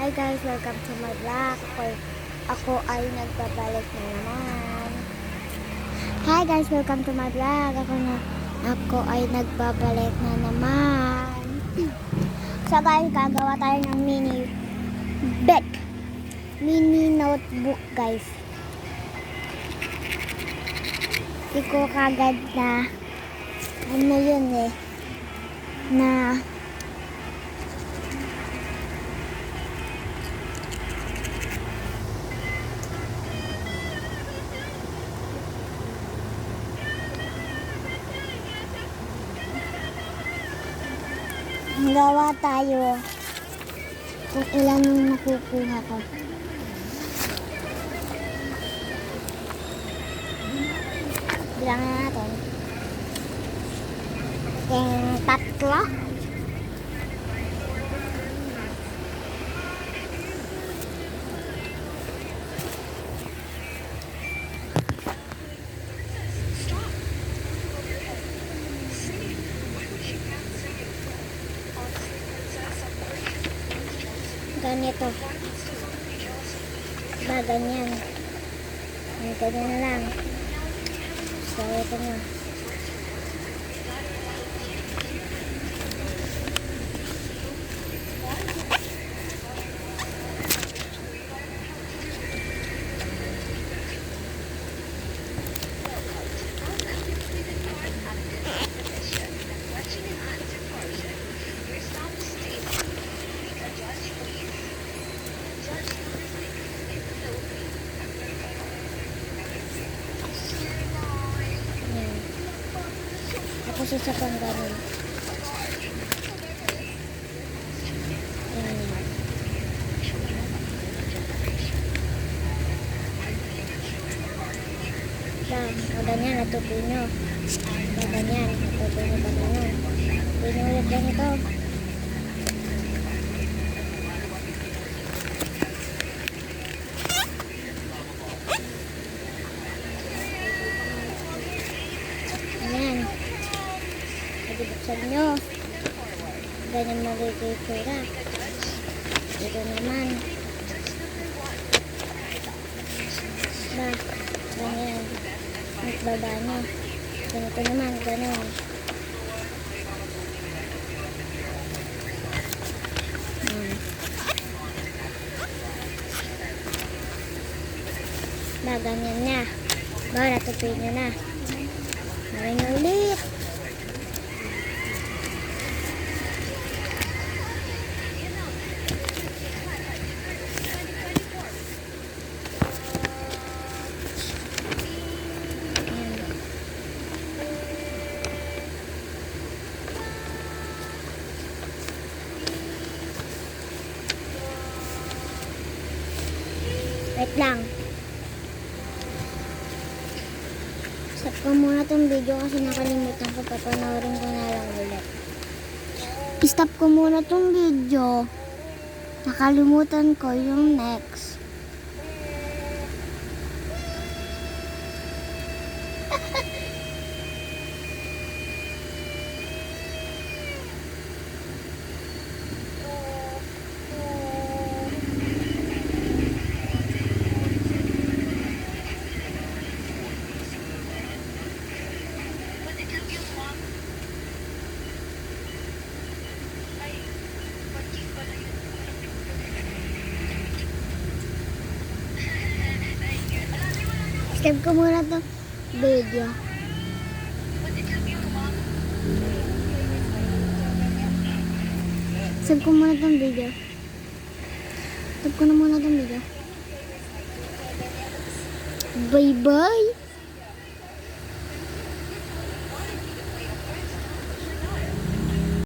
Hi guys, welcome to my vlog. Ako ay nagbabalik na naman. Hi guys, welcome to my vlog. Ako ay nagbabalik na naman. So guys, gagawa tayo ng mini notebook guys. Hindi ko kagad na ano yun na gawa tayo kung ilan yung nakukuha ko. Bilangan natin. Yung tatlo. Ganito ba, ganyan na lang. So ito na, tapos isa pang ganun. Ganyan, natupi nyo. Ganyan, natupi nyo pa ganun. Pinulit ganito. Ganyan. Buksan nyo. Ganyan magiging itsura. Ito naman. Ganyan. At baba nyo. Ganito naman. Ganun. Ganyan na. Natupin nyo na. Maring ulit. Wait lang. Stop ko muna tong video kasi nakalimutan ko. Papanoorin ko na lang ulit. Stop ko muna tong video. Nakalimutan ko yung next. Stop ko muna itong video. Stop ko muna itong video. Stop ko na muna itong video. Bye-bye!